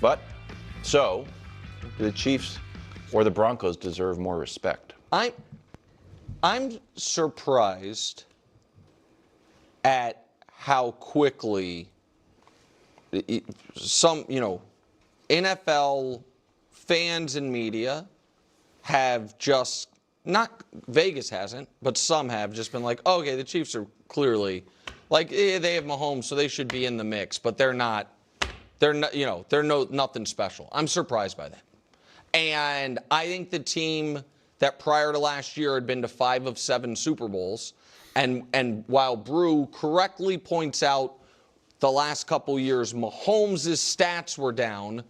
But, so, do the Chiefs or the Broncos deserve more respect? I'm surprised at how quickly some, NFL fans and media have just, not Vegas hasn't, but some have just been like, oh, okay, the Chiefs are clearly, like, they have Mahomes, so they should be in the mix, but they're not, nothing special. I'm surprised by that. And I think the team that prior to last year had been to 5 of 7 Super Bowls, and while Brew correctly points out the last couple years Mahomes' stats were down,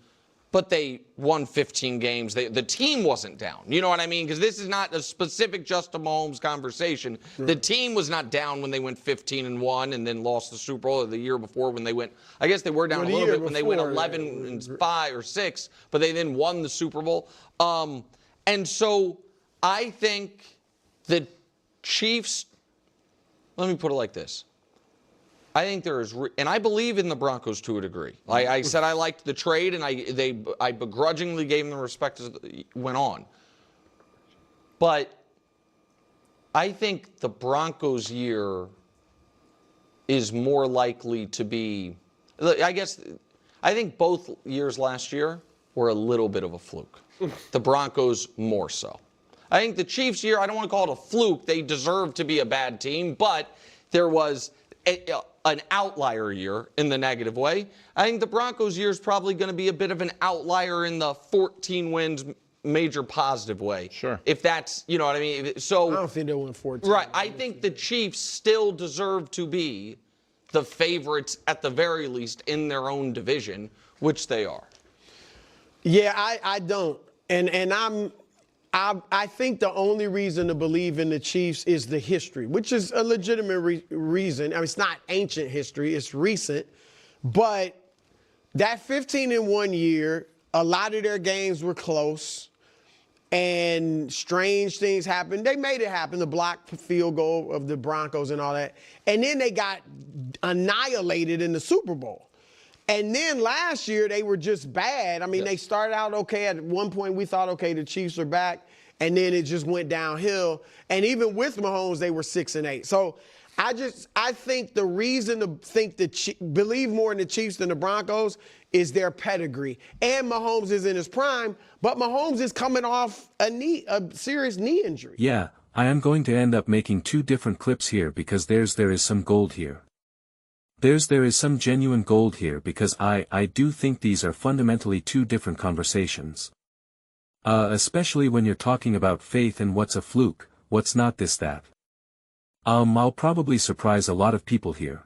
but they won 15 games. The team wasn't down. You know what I mean? Because this is not a specific just to Mahomes conversation. Sure. The team was not down when they went 15-1 and then lost the Super Bowl the year before when they went. I guess they were down a little bit when they went 11-5 or 6, but they then won the Super Bowl. And so I think the Chiefs. Let me put it like this. I think there is, and I believe in the Broncos to a degree. I said I liked the trade, and I begrudgingly gave them the respect as it went on. But I think the Broncos' year is more likely to be, I think both years last year were a little bit of a fluke. The Broncos more so. I think the Chiefs' year, I don't want to call it a fluke. They deserve to be a bad team, but there was an outlier year in the negative way. I think the Broncos' year is probably going to be a bit of an outlier in the 14 wins major positive way. Sure. If that's, you know what I mean? So I don't think they'll win 14. Right. I think the Chiefs still deserve to be the favorites at the very least in their own division, which they are. Yeah, I don't. And I think the only reason to believe in the Chiefs is the history, which is a legitimate reason. I mean, it's not ancient history, it's recent. But that 15-1 year, a lot of their games were close, and strange things happened. They made it happen, the blocked field goal of the Broncos and all that. And then they got annihilated in the Super Bowl. And then last year, they were just bad. I mean, They started out okay. At one point, we thought, okay, the Chiefs are back. And then it just went downhill. And even with Mahomes, they were 6-8. So I think the reason to think believe more in the Chiefs than the Broncos is their pedigree. And Mahomes is in his prime, but Mahomes is coming off a serious knee injury. Yeah, I am going to end up making 2 different clips here because there is some gold here. There is some genuine gold here because I do think these are fundamentally 2 different conversations. Especially when you're talking about faith and what's a fluke, what's not this that. I'll probably surprise a lot of people here.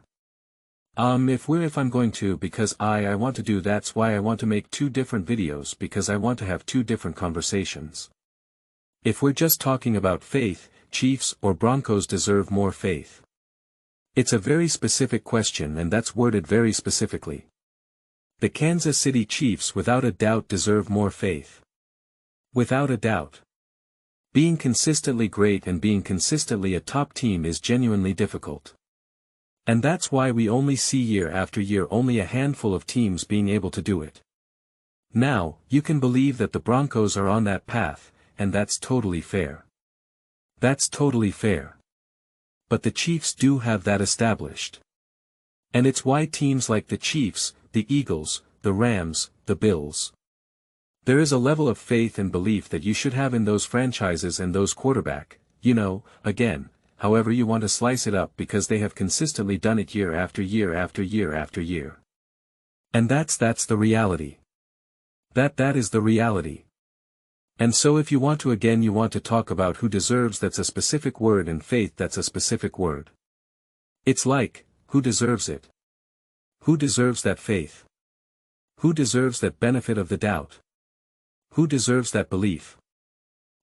If I'm going to, because I want to do, that's why I want to make 2 different videos, because I want to have 2 different conversations. If we're just talking about faith, Chiefs or Broncos deserve more faith. It's a very specific question, and that's worded very specifically. The Kansas City Chiefs without a doubt deserve more faith. Without a doubt. Being consistently great and being consistently a top team is genuinely difficult. And that's why we only see year after year only a handful of teams being able to do it. Now, you can believe that the Broncos are on that path, and that's totally fair. That's totally fair. But the Chiefs do have that established. And it's why teams like the Chiefs, the Eagles, the Rams, the Bills. There is a level of faith and belief that you should have in those franchises and those quarterback, again, however you want to slice it up, because they have consistently done it year after year after year after year. And that's the reality. That is the reality. And so if you want to talk about who deserves, that's a specific word, and faith, that's a specific word. It's like, who deserves it? Who deserves that faith? Who deserves that benefit of the doubt? Who deserves that belief?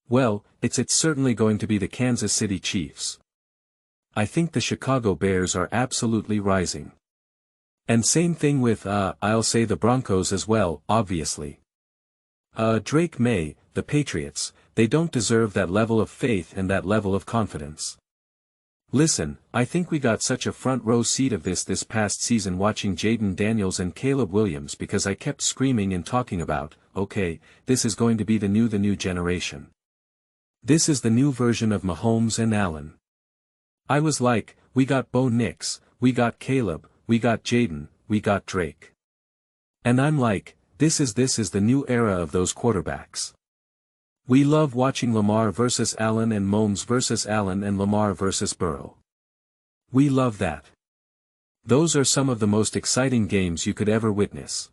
Well, it's certainly going to be the Kansas City Chiefs. I think the Chicago Bears are absolutely rising. And same thing with, I'll say the Broncos as well, obviously. Drake May, the Patriots, they don't deserve that level of faith and that level of confidence. Listen, I think we got such a front row seat of this past season watching Jaden Daniels and Caleb Williams because I kept screaming and talking about, okay, this is going to be the new generation. This is the new version of Mahomes and Allen. I was like, we got Bo Nix, we got Caleb, we got Jaden, we got Drake. And I'm like, this is the new era of those quarterbacks. We love watching Lamar versus Allen and Mahomes versus Allen and Lamar versus Burrow. We love that. Those are some of the most exciting games you could ever witness.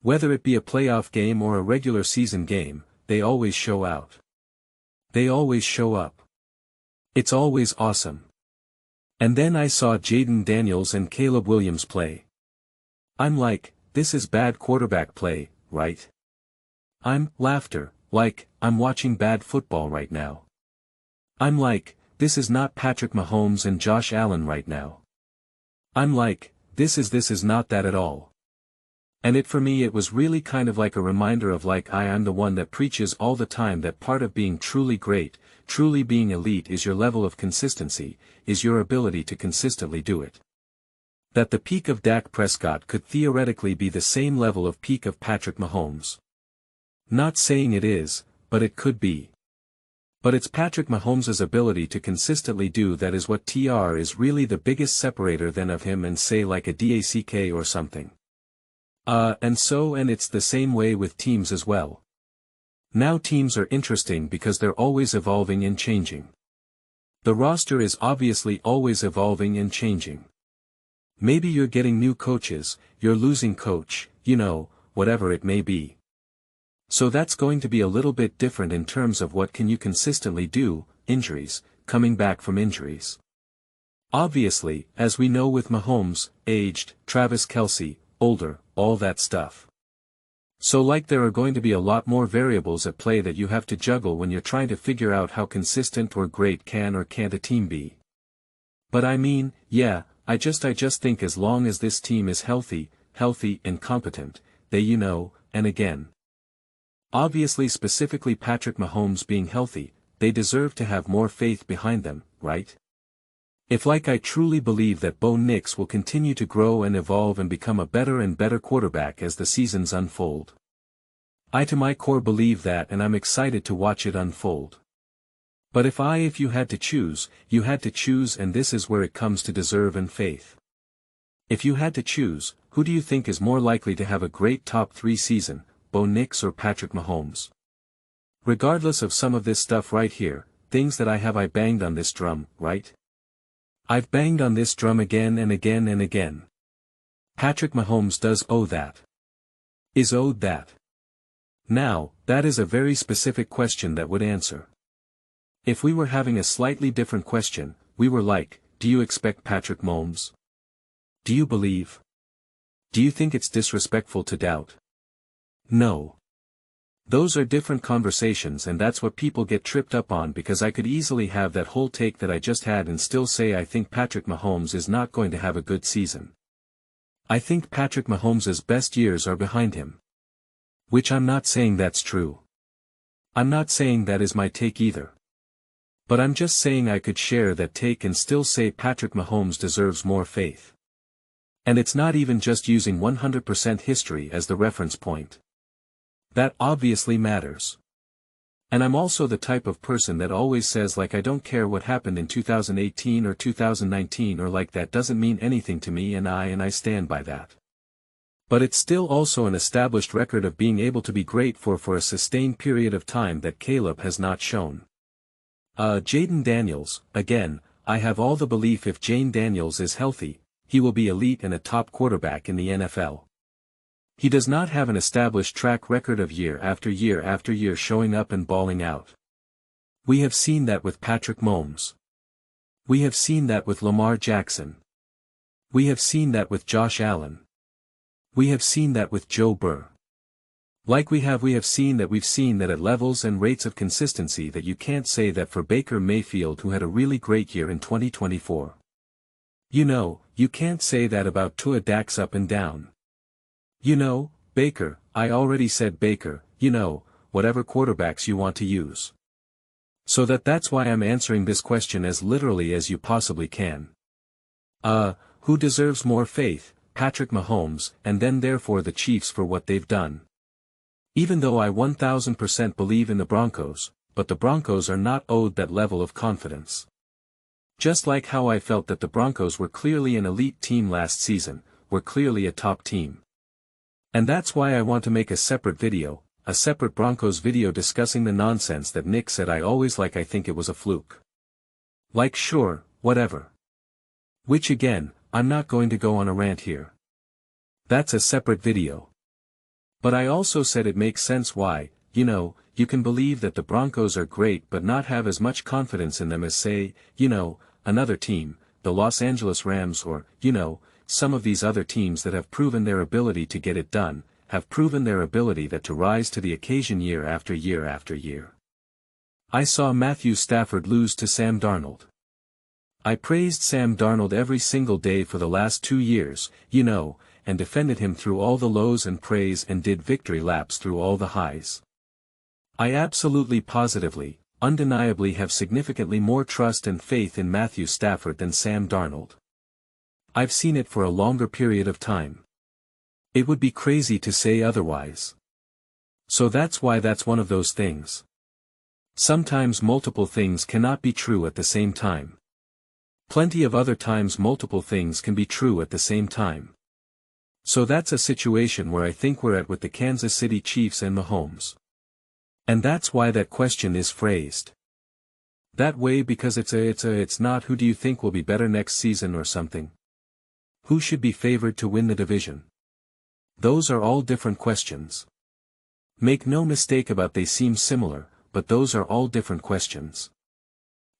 Whether it be a playoff game or a regular season game, they always show out. They always show up. It's always awesome. And then I saw Jaden Daniels and Caleb Williams play. I'm like, this is bad quarterback play, right? I'm laughter. Like, I'm watching bad football right now. I'm like, this is not Patrick Mahomes and Josh Allen right now. I'm like, this is not that at all. And for me it was really kind of like a reminder of like I am the one that preaches all the time that part of being truly great, truly being elite is your level of consistency, is your ability to consistently do it. That the peak of Dak Prescott could theoretically be the same level of peak of Patrick Mahomes. Not saying it is, but it could be. But it's Patrick Mahomes' ability to consistently do that is what TR is really the biggest separator than of him and say like a DACK or something. And it's the same way with teams as well. Now teams are interesting because they're always evolving and changing. The roster is obviously always evolving and changing. Maybe you're getting new coaches, you're losing coach, whatever it may be. So that's going to be a little bit different in terms of what can you consistently do, injuries, coming back from injuries. Obviously, as we know with Mahomes, aged, Travis Kelce, older, all that stuff. So like there are going to be a lot more variables at play that you have to juggle when you're trying to figure out how consistent or great can or can't a team be. But I mean, yeah, I just think as long as this team is healthy and competent, they and again. Obviously specifically Patrick Mahomes being healthy, they deserve to have more faith behind them, right? If like I truly believe that Bo Nix will continue to grow and evolve and become a better and better quarterback as the seasons unfold. I to my core believe that and I'm excited to watch it unfold. But if you had to choose, you had to choose and this is where it comes to deserve and faith. If you had to choose, who do you think is more likely to have a great top 3 season? Bo Nix or Patrick Mahomes? Regardless of some of this stuff right here, things that I banged on this drum, right? I've banged on this drum again and again and again. Patrick Mahomes does owe that. Is owed that. Now, that is a very specific question that would answer. If we were having a slightly different question, we were like, do you expect Patrick Mahomes? Do you believe? Do you think it's disrespectful to doubt? No. Those are different conversations and that's what people get tripped up on because I could easily have that whole take that I just had and still say I think Patrick Mahomes is not going to have a good season. I think Patrick Mahomes' best years are behind him. Which I'm not saying that's true. I'm not saying that is my take either. But I'm just saying I could share that take and still say Patrick Mahomes deserves more faith. And it's not even just using 100% history as the reference point. That obviously matters. And I'm also the type of person that always says like I don't care what happened in 2018 or 2019 or like that doesn't mean anything to me and I stand by that. But it's still also an established record of being able to be great for a sustained period of time that Caleb has not shown. Jaden Daniels, again, I have all the belief if Jaden Daniels is healthy, he will be elite and a top quarterback in the NFL. He does not have an established track record of year after year showing up and balling out. We have seen that with Patrick Mahomes. We have seen that with Lamar Jackson. We have seen that with Josh Allen. We have seen that with Joe Burrow. Like we have seen that at levels and rates of consistency that you can't say that for Baker Mayfield who had a really great year in 2024. You can't say that about Tua Dax up and down. Baker, I already said Baker, whatever quarterbacks you want to use. So that's why I'm answering this question as literally as you possibly can. Who deserves more faith, Patrick Mahomes, and then therefore the Chiefs for what they've done? Even though I 1000% believe in the Broncos, but the Broncos are not owed that level of confidence. Just like how I felt that the Broncos were clearly an elite team last season, were clearly a top team. And that's why I want to make a separate video, a separate Broncos video discussing the nonsense that Nick said I think it was a fluke. Like sure, whatever. Which again, I'm not going to go on a rant here. That's a separate video. But I also said it makes sense why, you can believe that the Broncos are great but not have as much confidence in them as say, another team, the Los Angeles Rams or, some of these other teams that have proven their ability to get it done, have proven their ability to rise to the occasion year after year after year. I saw Matthew Stafford lose to Sam Darnold. I praised Sam Darnold every single day for the last 2 years, and defended him through all the lows and praise and did victory laps through all the highs. I absolutely positively, undeniably have significantly more trust and faith in Matthew Stafford than Sam Darnold. I've seen it for a longer period of time. It would be crazy to say otherwise. So that's why that's one of those things. Sometimes multiple things cannot be true at the same time. Plenty of other times multiple things can be true at the same time. So that's a situation where I think we're at with the Kansas City Chiefs and Mahomes. And that's why that question is phrased that way, because it's not who do you think will be better next season or something. Who should be favored to win the division? Those are all different questions. Make no mistake about they seem similar, but those are all different questions.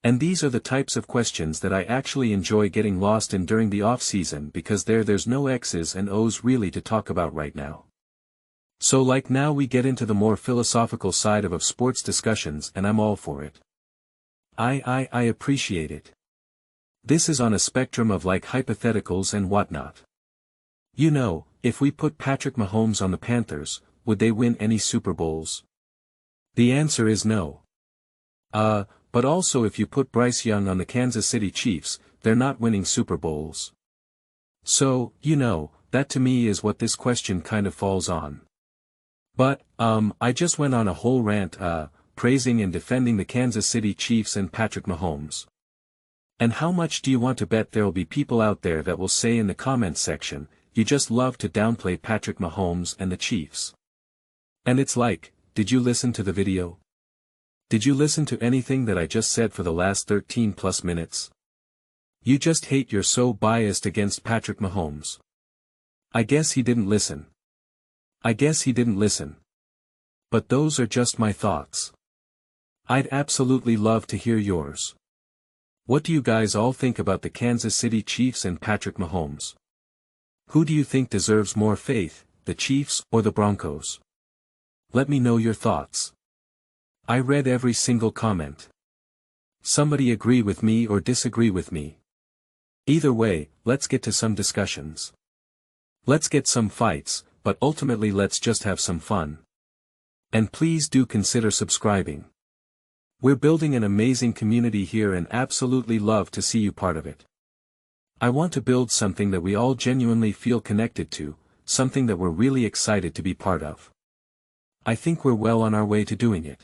And these are the types of questions that I actually enjoy getting lost in during the off-season because there's no X's and O's really to talk about right now. So like now we get into the more philosophical side of sports discussions and I'm all for it. I appreciate it. This is on a spectrum of like hypotheticals and whatnot. If we put Patrick Mahomes on the Panthers, would they win any Super Bowls? The answer is no. But also if you put Bryce Young on the Kansas City Chiefs, they're not winning Super Bowls. So, that to me is what this question kind of falls on. But, I just went on a whole rant, praising and defending the Kansas City Chiefs and Patrick Mahomes. And how much do you want to bet there'll be people out there that will say in the comments section, you just love to downplay Patrick Mahomes and the Chiefs? And it's like, did you listen to the video? Did you listen to anything that I just said for the last 13 plus minutes? You just hate you're so biased against Patrick Mahomes. I guess he didn't listen. But those are just my thoughts. I'd absolutely love to hear yours. What do you guys all think about the Kansas City Chiefs and Patrick Mahomes? Who do you think deserves more faith, the Chiefs or the Broncos? Let me know your thoughts. I read every single comment. Somebody agree with me or disagree with me. Either way, let's get to some discussions. Let's get some fights, but ultimately let's just have some fun. And please do consider subscribing. We're building an amazing community here and absolutely love to see you part of it. I want to build something that we all genuinely feel connected to, something that we're really excited to be part of. I think we're well on our way to doing it.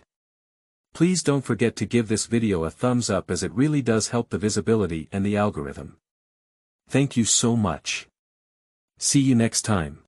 Please don't forget to give this video a thumbs up as it really does help the visibility and the algorithm. Thank you so much. See you next time.